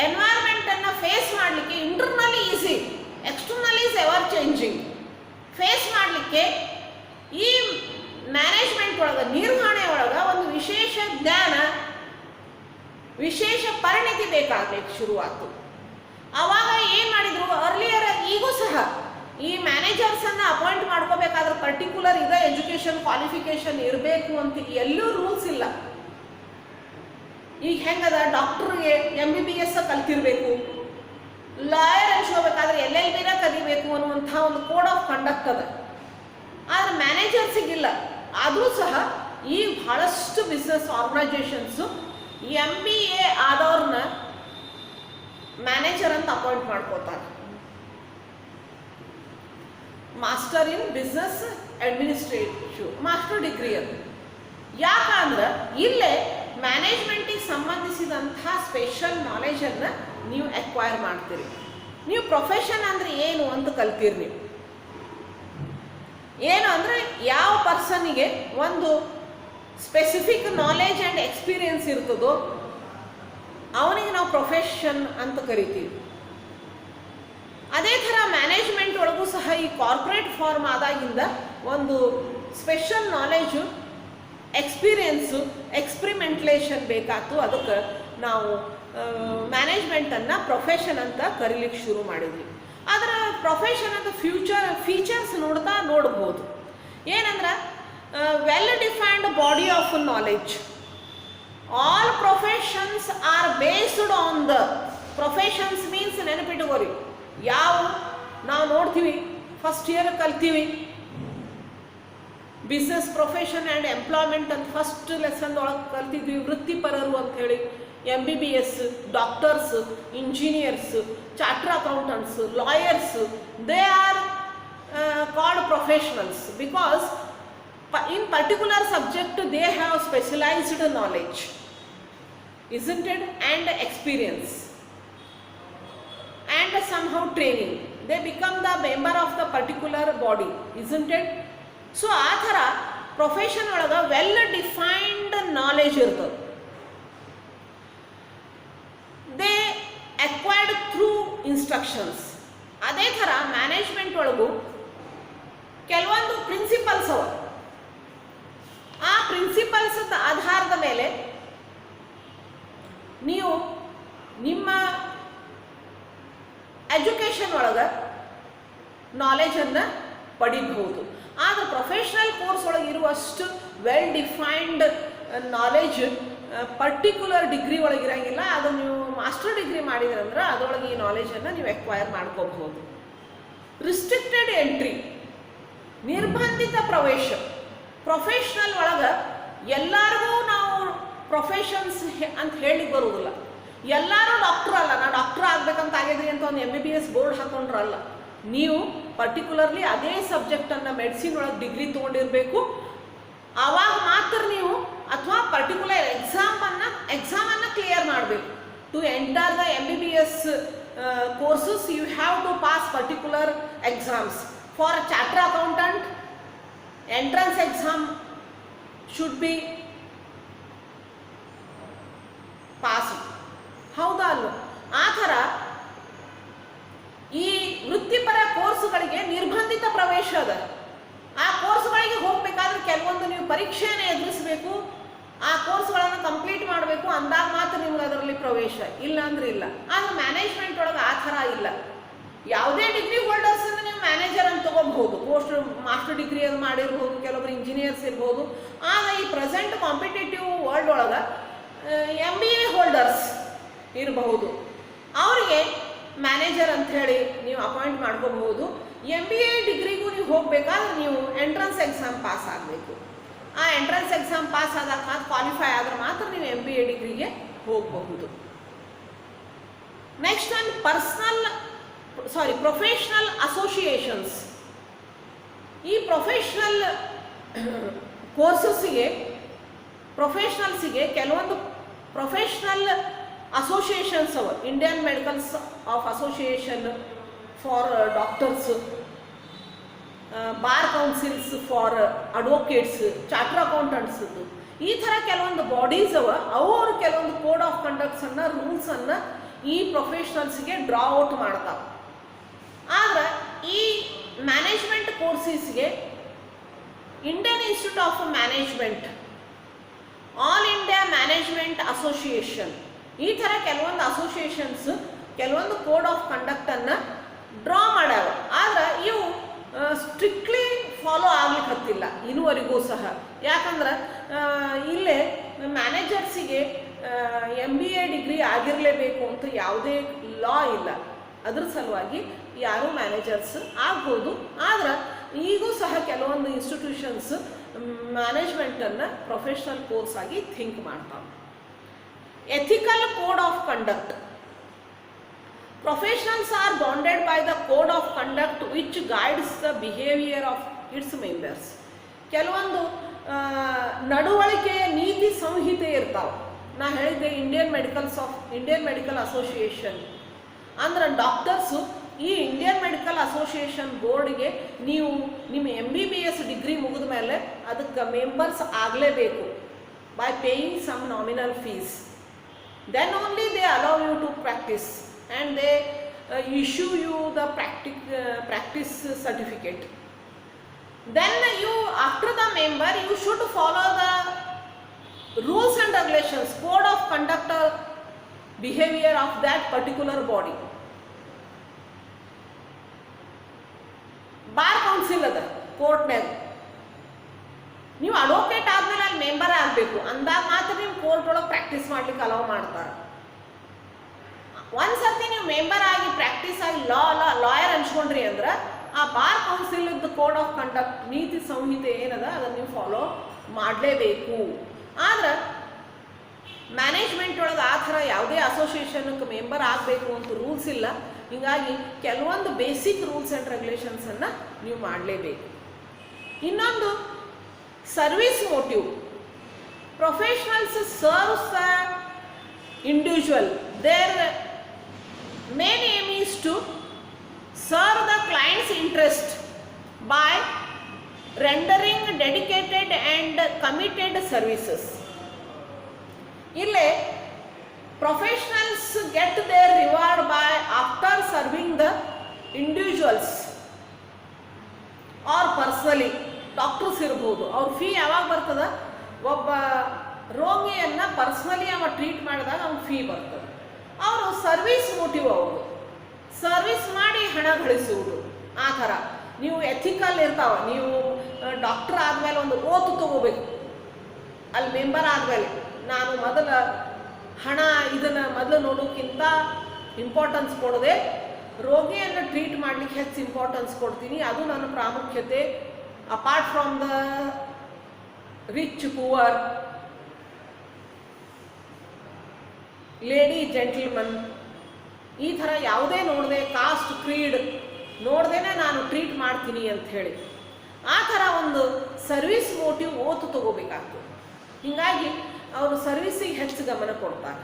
ಎನ್ವೈರ್ಮೆಂಟ್ ಅನ್ನು ಫೇಸ್ ಮಾಡಲಿಕ್ಕೆ internally easy, external is ever changing. Face ಮಾಡಲಿಕ್ಕೆ ಈ ಮ್ಯಾನೇಜ್ಮೆಂಟ್ ಒಳಗೆ, ನಿರ್ವಹಣೆ ಒಳಗೆ ಒಂದು ವಿಶೇಷ ಜ್ಞಾನ, ವಿಶೇಷ ಪರಿಣಿತಿ ಬೇಕಾಗಲಿಕ್ಕೆ ಶುರುವಾಯಿತು. ಆವಾಗ ಏನು ಮಾಡಿದ್ರು, ಅರ್ಲಿಯರ್ ಈಗೂ ಸಹ ಈ ಮ್ಯಾನೇಜರ್ಸನ್ನು ಅಪಾಯಿಂಟ್ ಮಾಡ್ಕೋಬೇಕಾದ್ರೆ ಪರ್ಟಿಕ್ಯುಲರ್ ಇದೇ ಎಜುಕೇಷನ್ ಕ್ವಾಲಿಫಿಕೇಷನ್ ಇರಬೇಕು ಅಂತ ಎಲ್ಲೂ ರೂಲ್ಸ್ ಇಲ್ಲ. ಈಗ ಹೆಂಗದ, ಡಾಕ್ಟ್ರಿಗೆ MBBS ಕಲ್ತಿರ್ಬೇಕು, ಲಾಯರ್ ಅನ್ಸ್ಕೋಬೇಕಾದ್ರೆ LLB ಕಲಿಬೇಕು ಅನ್ನುವಂಥ ಒಂದು ಕೋಡ್ ಆಫ್ ಕಂಡಕ್ಟ್ ಅದ. ಆದರೆ ಮ್ಯಾನೇಜರ್ಸಿಗಿಲ್ಲ. ಆದರೂ ಸಹ ಈ ಬಹಳಷ್ಟು ಬಿಸ್ನೆಸ್ ಆರ್ಗನೈಜೇಷನ್ಸು MBA ಆದವ್ರನ್ನ ಮ್ಯಾನೇಜರ್ ಅಂತ ಅಪಾಯಿಂಟ್ ಮಾಡ್ಕೋತಾರೆ. Master in business administrative master degree ಅದು. ಯಾಕಂದ್ರೆ ಇಲ್ಲೇ ಮ್ಯಾನೇಜ್ಮೆಂಟಿಗೆ ಸಂಬಂಧಿಸಿದಂಥ ಸ್ಪೆಷಲ್ ನಾಲೆಜನ್ನು ನೀವು ಅಕ್ವೈರ್ ಮಾಡ್ತೀರಿ. ನೀವು ಪ್ರೊಫೆಷನ್ ಅಂದರೆ ಏನು ಅಂತ ಕಲ್ತೀರಿ. ನೀವು ಏನು ಅಂದರೆ ಯಾವ ಪರ್ಸನ್ನಿಗೆ ಒಂದು ಸ್ಪೆಸಿಫಿಕ್ ನಾಲೆಜ್ ಆ್ಯಂಡ್ ಎಕ್ಸ್ಪೀರಿಯನ್ಸ್ ಇರ್ತದೋ ಅವನಿಗೆ ನಾವು ಪ್ರೊಫೆಷನ್ ಅಂತ ಕರಿತೀವಿ. ಅದೇ ಥರ ಮ್ಯಾನೇಜ್ಮೆಂಟ್ ಒಳಗೂ ಸಹ ಈ ಕಾರ್ಪೊರೇಟ್ ಫಾರ್ಮ್ ಆದಾಗಿಂದ ಒಂದು ಸ್ಪೆಷಲ್ ನಾಲೆಜು, ಎಕ್ಸ್ಪೀರಿಯನ್ಸು, ಎಕ್ಸ್ಪರಿಮೆಂಟ್ಲೇಷನ್ ಬೇಕಾಯ್ತು. ಅದಕ್ಕೆ ನಾವು ಮ್ಯಾನೇಜ್ಮೆಂಟನ್ನು ಪ್ರೊಫೆಷನ್ ಅಂತ ಕರೀಲಿಕ್ಕೆ ಶುರು ಮಾಡಿದ್ವಿ. ಅದರ ಪ್ರೊಫೆಷನ್ ಅಂತ ಫೀಚರ್ಸ್ ನೋಡ್ಬೋದು. ಏನಂದ್ರೆ well defined body of knowledge. All professions are based on the professions means ನೆನಪಿಟ್ಟುಕೋರಿ. ಯಾವ ನಾವು ನೋಡ್ತೀವಿ, ಫಸ್ಟ್ ಇಯರ್ ಕಲ್ತೀವಿ, ಬಿಸ್ನೆಸ್ ಪ್ರೊಫೆಷನ್ ಆ್ಯಂಡ್ ಎಂಪ್ಲಾಯ್ಮೆಂಟ್ ಅಂತ ಫಸ್ಟ್ ಲೆಸನ್ ಒಳಗೆ ಕಲ್ತಿದ್ವಿ. ವೃತ್ತಿಪರರು ಅಂಥೇಳಿ MBBS, doctors, engineers, charter accountants, lawyers, they are called professionals because in particular subject they have specialized knowledge, isn't it, and experience and somehow training. They become the member of the particular body, isn't it? So ಆ ಥರ profession ಒಳಗೆ well defined knowledge ಇರ್ತದೆ. They acquired through instructions. ಅದೇ ಥರ management ಒಳಗೂ ಕೆಲವೊಂದು principles ಅವ. ಆ ಪ್ರಿನ್ಸಿಪಲ್ಸ್ ಆಧಾರದ ಮೇಲೆ ನೀವು ನಿಮ್ಮ ಎಜುಕೇಷನ್ ಒಳಗೆ ನಾಲೆಜನ್ನು ಪಡಿಬಹುದು. ಆದರೆ ಪ್ರೊಫೆಷ್ನಲ್ ಕೋರ್ಸ್ ಒಳಗೆ ಇರುವಷ್ಟು well defined knowledge particular degree ಒಳಗಿರಂಗಿಲ್ಲ. ಅದು ನೀವು ಮಾಸ್ಟರ್ ಡಿಗ್ರಿ ಮಾಡಿದ್ರಂದ್ರೆ ಅದರೊಳಗೆ ಈ ನಾಲೆಜನ್ನು ನೀವು ಎಕ್ವೈರ್ ಮಾಡ್ಕೋಬಹುದು. ರಿಸ್ಟ್ರಿಕ್ಟೆಡ್ ಎಂಟ್ರಿ, ನಿರ್ಬಂಧಿತ ಪ್ರವೇಶ. ಪ್ರೊಫೆಷ್ನಲ್ ಒಳಗೆ ಎಲ್ಲರಿಗೂ ನಾವು ಪ್ರೊಫೆಷನ್ಸ್ ಅಂತ ಹೇಳಿ ಬರುವುದಿಲ್ಲ. ಎಲ್ಲರೂ ಡಾಕ್ಟ್ರ್ ಅಲ್ಲ. ನಾ ಡಾಕ್ಟ್ರ್ ಆಗ್ಬೇಕಂತ ಆಗಿದ್ರಿ ಅಂತ ಒಂದು MBBS ಬೋರ್ಡ್ ಹಾಕೊಂಡ್ರಲ್ಲ. ನೀವು ಪರ್ಟಿಕ್ಯುಲರ್ಲಿ ಅದೇ ಸಬ್ಜೆಕ್ಟನ್ನು ಮೆಡಿಸಿನ್ ಒಳಗೆ ಡಿಗ್ರಿ ತೊಗೊಂಡಿರಬೇಕು. ಆವಾಗ ಮಾತ್ರ ನೀವು ಅಥವಾ ಪರ್ಟಿಕ್ಯುಲರ್ ಎಕ್ಸಾಮನ್ನು ಕ್ಲಿಯರ್ ಮಾಡಬೇಕು. To enter the MBBS courses you have to pass particular exams. For a chartered accountant, entrance exam should be passed. ಹೌದಾ ಅಲ್ವ? ಆ ಥರ ಈ ವೃತ್ತಿಪರ ಕೋರ್ಸ್ಗಳಿಗೆ ನಿರ್ಬಂಧಿತ ಪ್ರವೇಶ ಅದ. ಆ ಕೋರ್ಸ್ಗಳಿಗೆ ಹೋಗಬೇಕಾದ್ರೆ ಕೆಲವೊಂದು ನೀವು ಪರೀಕ್ಷೆಯನ್ನು ಎದುರಿಸಬೇಕು. ಆ ಕೋರ್ಸ್ಗಳನ್ನು ಕಂಪ್ಲೀಟ್ ಮಾಡಬೇಕು. ಅಂದಾಗ ಮಾತ್ರ ನಿಮ್ಗೆ ಅದರಲ್ಲಿ ಪ್ರವೇಶ, ಇಲ್ಲ ಅಂದ್ರೆ ಇಲ್ಲ. ಆದರೆ ಮ್ಯಾನೇಜ್ಮೆಂಟ್ ಒಳಗೆ ಆ ಥರ ಇಲ್ಲ. ಯಾವುದೇ ಡಿಗ್ರಿ ಹೋಲ್ಡರ್ಸನ್ನು ನೀವು ಮ್ಯಾನೇಜರ್ ಅಂತ ತೊಗೋಬಹುದು. ಮಾಸ್ಟರ್ ಡಿಗ್ರಿ ಅದು ಮಾಡಿರ್ಬೋದು, ಕೆಲವೊಬ್ರು ಇಂಜಿನಿಯರ್ಸ್ ಇರ್ಬೋದು. ಆಗ ಈ ಪ್ರೆಸೆಂಟ್ ಕಾಂಪಿಟೇಟಿವ್ ವರ್ಲ್ಡ್ ಒಳಗೆ MBA ಹೋಲ್ಡರ್ಸ್ ಇರಬಹುದು. ಅವರಿಗೆ ಮ್ಯಾನೇಜರ್ ಅಂಥೇಳಿ ನೀವು ಅಪಾಯಿಂಟ್ ಮಾಡ್ಕೋಬಹುದು. MBA ಡಿಗ್ರಿಗೂ ನೀವು ಹೋಗಬೇಕಾದ್ರೆ ನೀವು ಎಂಟ್ರೆನ್ಸ್ ಎಕ್ಸಾಮ್ ಪಾಸ್ ಆಗಬೇಕು. ಆ ಎಂಟ್ರೆನ್ಸ್ ಎಕ್ಸಾಮ್ ಪಾಸ್ ಆದಾಗ ಮಾತ್ರ, ಕ್ವಾಲಿಫೈ ಆದ್ರೆ ಮಾತ್ರ ನೀವು MBA ಡಿಗ್ರಿಗೆ ಹೋಗಬಹುದು. Next one professional associations. ಈ ಪ್ರೊಫೆಷನಲ್ ಕೋರ್ಸಸ್ಸಿಗೆ ಪ್ರೊಫೆಷನಲ್ಸಿಗೆ ಕೆಲವೊಂದು ಪ್ರೊಫೆಷನಲ್ ಅಸೋಸಿಯೇಷನ್ಸ್ ಅವ. Indian medicals of association for doctors, bar councils for advocates, charter accountants, ಈ ಥರ ಕೆಲವೊಂದು ಬಾಡೀಸ್ ಅವ. ಅವರು ಕೆಲವೊಂದು ಕೋಡ್ ಆಫ್ ಕಂಡಕ್ಟ್ಸನ್ನು, ರೂಲ್ಸನ್ನು ಈ ಪ್ರೊಫೆಷನಲ್ಸ್ಗೆ ಡ್ರಾ ಔಟ್ ಮಾಡ್ತಾವೆ. ಆದರೆ ಈ ಮ್ಯಾನೇಜ್ಮೆಂಟ್ ಕೋರ್ಸಸ್ಗೆ Indian institute of management, all India management association, ಈ ಥರ ಕೆಲವೊಂದು ಅಸೋಸಿಯೇಷನ್ಸ್ ಕೆಲವೊಂದು ಕೋಡ್ ಆಫ್ ಕಂಡಕ್ಟನ್ನು ಡ್ರಾ ಮಾಡ್ಯಾವ. ಆದರೆ ಇವು ಸ್ಟ್ರಿಕ್ಟ್ಲಿ ಫಾಲೋ ಆಗ್ಲಿಕ್ಕತ್ತಿಲ್ಲ ಇನ್ನುವರೆಗೂ ಸಹ. ಯಾಕಂದ್ರೆ ಇಲ್ಲೇ ಮ್ಯಾನೇಜರ್ಸಿಗೆ MBA ಡಿಗ್ರಿ ಆಗಿರಲೇಬೇಕು ಅಂತ ಯಾವುದೇ ಲಾ ಇಲ್ಲ. ಅದ್ರ ಸಲುವಾಗಿ ಯಾರೂ ಮ್ಯಾನೇಜರ್ಸ್ ಆಗ್ಬೋದು. ಆದ್ರೆ ಈಗೂ ಸಹ ಕೆಲವೊಂದು ಇನ್ಸ್ಟಿಟ್ಯೂಷನ್ಸ್ ಮ್ಯಾನೇಜ್ಮೆಂಟನ್ನು ಪ್ರೊಫೆಷನಲ್ ಕೋರ್ಸ್ ಆಗಿ ಥಿಂಕ್ ಮಾಡ್ತಾವೆ. Ethical code of conduct. Professionals are bounded by the code of conduct which guides the behavior of its members. ಕೆಲವೊಂದು ನಡವಳಿಕೆಯ ನೀತಿ ಸಂಹಿತೆ ಇರ್ತಾವೆ. ನಾ ಹೇಳಿದ್ದೆ ಇಂಡಿಯನ್ ಮೆಡಿಕಲ್ ಅಸೋಸಿಯೇಷನ್ ಅಂದ್ರೆ ಡಾಕ್ಟರ್ಸು ಈ ಇಂಡಿಯನ್ ಮೆಡಿಕಲ್ ಅಸೋಸಿಯೇಷನ್ ಬೋರ್ಡ್ಗೆ ನೀವು ನಿಮ್ಮ MBBS ಡಿಗ್ರಿ ಮುಗಿದ ಮೇಲೆ ಅದಕ್ಕೆ ಮೆಂಬರ್ಸ್ ಆಗಲೇಬೇಕು by paying some nominal fees. Then only they allow you to practise and they issue you the practice certificate. Then you, after the member, you should follow the rules and regulations, code of conduct or behavior of that particular body. Bar council ಅದ ಕೋರ್ಟ್ನಾಗ. ನೀವು advocate ಆದ್ಮೇಲೆ ಅಲ್ಲಿ member ಆಗಬೇಕು. ಅಂದಾಗ ಮಾತ್ರ ನೀವು court ಒಳಗೆ ಪ್ರಾಕ್ಟೀಸ್ ಮಾಡ್ಲಿಕ್ಕೆ ಅಲೌ ಮಾಡ್ತಾರೆ. ಒಂದ್ಸರ್ತಿ ನೀವು ಮೆಂಬರ್ ಆಗಿ ಪ್ರಾಕ್ಟೀಸ್ ಆಗಿ ಲಾಯರ್ ಅನ್ಸ್ಕೊಂಡ್ರಿ ಅಂದ್ರೆ ಆ ಬಾರ್ ಕೌನ್ಸಿಲ್ದ ಕೋಡ್ ಆಫ್ ಕಂಡಕ್ಟ್ ನೀತಿ ಸಂಹಿತೆ ಏನದ ಅದನ್ನು ನೀವು ಫಾಲೋ ಮಾಡಲೇಬೇಕು. ಆದ್ರೆ ಮ್ಯಾನೇಜ್ಮೆಂಟ್ ಒಳಗೆ ಆ ಥರ ಯಾವುದೇ ಅಸೋಸಿಯೇಷನ್ಗೆ ಮೆಂಬರ್ ಆಗಬೇಕು ಅಂತ ರೂಲ್ಸ್ ಇಲ್ಲ. ಹೀಗಾಗಿ ಕೆಲವೊಂದು ಬೇಸಿಕ್ ರೂಲ್ಸ್ ಆ್ಯಂಡ್ ರೆಗ್ಯುಲೇಷನ್ಸನ್ನು ನೀವು ಮಾಡಲೇಬೇಕು. ಇನ್ನೊಂದು service motive. Professionals serves the individual. Their main aim is to serve the client's interest by rendering dedicated and committed services. Ille professionals get their reward by after serving the individuals or personally. Doctors ಇರ್ಬೋದು, ಅವ್ರ fee ಯಾವಾಗ ಬರ್ತದೆ, ಒಬ್ಬ ರೋಗಿಯನ್ನು personally ಅವ treat ಮಾಡಿದಾಗ ಅವ್ನ fee ಬರ್ತದೆ. ಅವರು ಸರ್ವಿಸ್ ಮೋಟಿವ್, ಅವರು ಸರ್ವಿಸ್ ಮಾಡಿ ಹಣ ಗಳಿಸುವುದು. ಆ ಥರ ನೀವು ಎಥಿಕಲ್ ಇರ್ತಾವೆ. ನೀವು ಡಾಕ್ಟರ್ ಆದಮೇಲೆ ಒಂದು ಓತು ತಗೋಬೇಕು. ಅಲ್ಲಿ ಮೆಂಬರ್ ಆದಮೇಲೆ ನಾನು ಮೊದಲ ಹಣ ಇದನ್ನು ಮೊದಲು ನೋಡೋಕ್ಕಿಂತ ಇಂಪಾರ್ಟೆನ್ಸ್ ಕೊಡದೆ ರೋಗಿಯನ್ನು ಟ್ರೀಟ್ ಮಾಡಲಿಕ್ಕೆ ಹೆಚ್ಚು ಇಂಪಾರ್ಟೆನ್ಸ್ ಕೊಡ್ತೀನಿ. ಅದು ನನ್ನ ಪ್ರಾಮುಖ್ಯತೆ. Apart from the rich poor, lady gentleman, ಈ ಥರ ಯಾವುದೇ ನೋಡದೆ, ಕಾಸ್ಟ್ ಕ್ರೀಡ್ ನೋಡ್ದೇನೆ ನಾನು ಟ್ರೀಟ್ ಮಾಡ್ತೀನಿ ಅಂತ ಹೇಳಿ ಆ ಥರ ಒಂದು ಸರ್ವಿಸ್ ಮೋಟಿವ್ ಓತು ತಗೋಬೇಕಾಗ್ತದೆ. ಹೀಗಾಗಿ ಅವರು ಸರ್ವಿಸಿಗೆ ಹೆಚ್ಚು ಗಮನ ಕೊಡ್ತಾರೆ.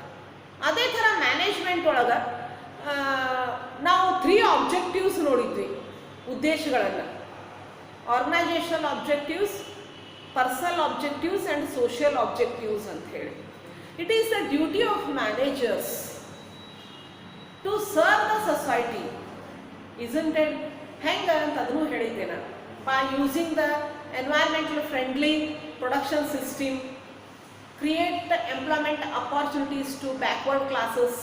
ಅದೇ ಥರ ಮ್ಯಾನೇಜ್ಮೆಂಟ್ ಒಳಗೆ ನಾವು 3 ಆಬ್ಜೆಕ್ಟಿವ್ಸ್ ನೋಡಿದ್ವಿ, ಉದ್ದೇಶಗಳನ್ನು. Organisational objectives, personal objectives and social objectives ಅಂತ ಹೇಳಿ. It is the duty of managers to serve the society, isn't it? ಹೆಂಗೆ ಅಂತ ಅದನ್ನು ಹೇಳಿದ್ದೆ ನಾನು. By using the environmental friendly production system, create employment opportunities to backward classes,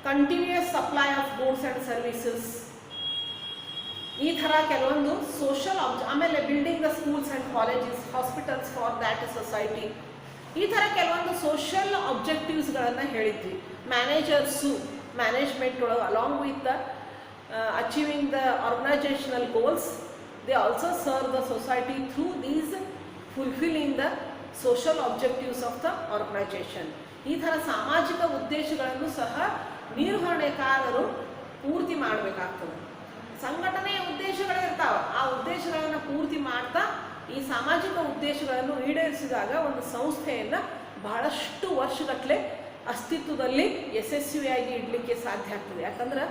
continuous supply of goods and services, ಈ ಥರ ಕೆಲವೊಂದು social ಆಮೇಲೆ building the schools and colleges, hospitals for that society, ಈ ಥರ ಕೆಲವೊಂದು ಸೋಷಿಯಲ್ ಆಬ್ಜೆಕ್ಟಿವ್ಸ್ಗಳನ್ನು ಹೇಳಿದ್ವಿ. ಮ್ಯಾನೇಜರ್ಸು ಮ್ಯಾನೇಜ್ಮೆಂಟ್ ಒಳಗೆ along with the achieving the organisational goals, they also serve the society through these fulfilling the social objectives of the organisation. ಈ ಥರ ಸಾಮಾಜಿಕ ಉದ್ದೇಶಗಳನ್ನು ಸಹ ನಿರ್ವಹಣೆಕಾರರು ಪೂರ್ತಿ ಮಾಡಬೇಕಾಗ್ತದೆ. ಸಂಘಟನೆಯ ಉದ್ದೇಶಗಳಿರ್ತಾವೆ, ಆ ಉದ್ದೇಶಗಳನ್ನು ಪೂರ್ತಿ ಮಾಡ್ತಾ ಈ ಸಾಮಾಜಿಕ ಉದ್ದೇಶಗಳನ್ನು ಈಡೇರಿಸಿದಾಗ ಒಂದು ಸಂಸ್ಥೆಯನ್ನು ಬಹಳಷ್ಟು ವರ್ಷಗಟ್ಟಲೆ ಅಸ್ತಿತ್ವದಲ್ಲಿ ಯಶಸ್ವಿಯಾಗಿ ಇಡಲಿಕ್ಕೆ ಸಾಧ್ಯ ಆಗ್ತದೆ. ಯಾಕಂದ್ರೆ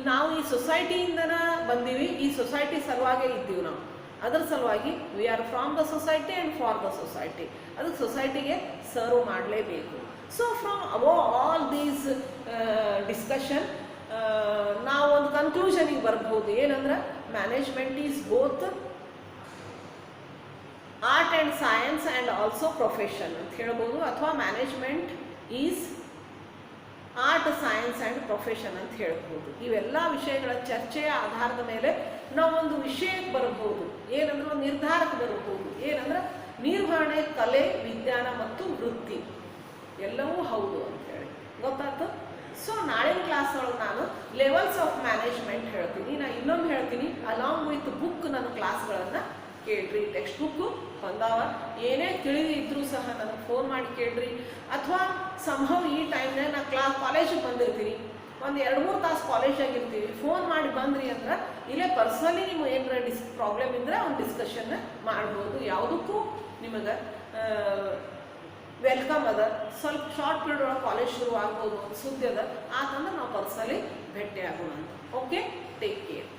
ನಾವು ಈ ಸೊಸೈಟಿಯಿಂದನ ಬಂದೀವಿ, ಈ ಸೊಸೈಟಿ ಸಲುವಾಗೇ ಇದ್ದೀವಿ ನಾವು. ಅದರ ಸಲುವಾಗಿ we are from the society and for the society. ಅದಕ್ಕೆ ಸೊಸೈಟಿಗೆ ಸರ್ವ್ ಮಾಡಲೇಬೇಕು. So from above all these discussion ನಾವು ಒಂದು ಕನ್ಕ್ಲೂಷನಿಗೆ ಬರ್ಬೋದು. ಏನಂದ್ರೆ management is both art and science and also profession ಅಂತ ಹೇಳ್ಬೋದು. ಅಥವಾ management is art, science and profession ಅಂತ ಹೇಳ್ಬೋದು. ಇವೆಲ್ಲ ವಿಷಯಗಳ ಚರ್ಚೆಯ ಆಧಾರದ ಮೇಲೆ ನಾವೊಂದು ವಿಷಯಕ್ಕೆ ಬರಬಹುದು. ಏನಂದ್ರೆ ಒಂದು ನಿರ್ಧಾರಕ್ಕೆ ಬರಬಹುದು. ಏನಂದ್ರೆ ನಿರ್ವಹಣೆ ಕಲೆ, ವಿಜ್ಞಾನ ಮತ್ತು ವೃತ್ತಿ ಎಲ್ಲವೂ ಹೌದು ಅಂತೇಳಿ ಗೊತ್ತಾಯ್ತು. ಸೊ ನಾಳಿನ ಕ್ಲಾಸ್ ಒಳಗೆ ನಾನು ಲೆವೆಲ್ಸ್ ಆಫ್ ಮ್ಯಾನೇಜ್ಮೆಂಟ್ ಹೇಳ್ತೀನಿ. ನಾನು ಇನ್ನೊಂದು ಹೇಳ್ತೀನಿ, ಅಲಾಂಗ್ ವಿತ್ ಬುಕ್ ನನ್ನ ಕ್ಲಾಸ್ಗಳನ್ನು ಕೇಳ್ರಿ. ಟೆಕ್ಸ್ಟ್ ಬುಕ್ಕು ಬಂದಾವ, ಏನೇ ತಿಳಿದಿದ್ರೂ ಸಹ ನನಗೆ ಫೋನ್ ಮಾಡಿ ಕೇಳ್ರಿ. ಅಥವಾ ಸಂಭವ ಈ ಟೈಮ್ನಾಗ ನಾನು ಕಾಲೇಜಿಗೆ ಬಂದಿರ್ತೀನಿ, ಒಂದು 2-3 ತಾಸು ಕಾಲೇಜಾಗಿರ್ತೀವಿ, ಫೋನ್ ಮಾಡಿ ಬಂದ್ರಿ ಅಂದ್ರೆ ಇಲ್ಲೇ ಪರ್ಸ್ನಲಿ ನೀವು ಏನಾರ ಪ್ರಾಬ್ಲಮ್ ಇದ್ದರೆ ಒಂದು ಡಿಸ್ಕಷನ್ ಮಾಡ್ಬೋದು. ಯಾವುದಕ್ಕೂ ನಿಮಗೆ ವೆಲ್ಕಮ್ ಅದ. ಸ್ವಲ್ಪ ಶಾರ್ಟ್ ಪೀರಿಯಡ್ ಒಳಗೆ ಕಾಲೇಜ್ ಶುರು ಆಗ್ಬೋದು, ಒಂದು ಸುದ್ದಿ ಅದ, ಆತಂದ್ರೆ ನಾವು ಪರ್ಸ್ನಲಿ ಭೇಟಿ ಆಗೋಣ ಅಂತ. Okay, take care.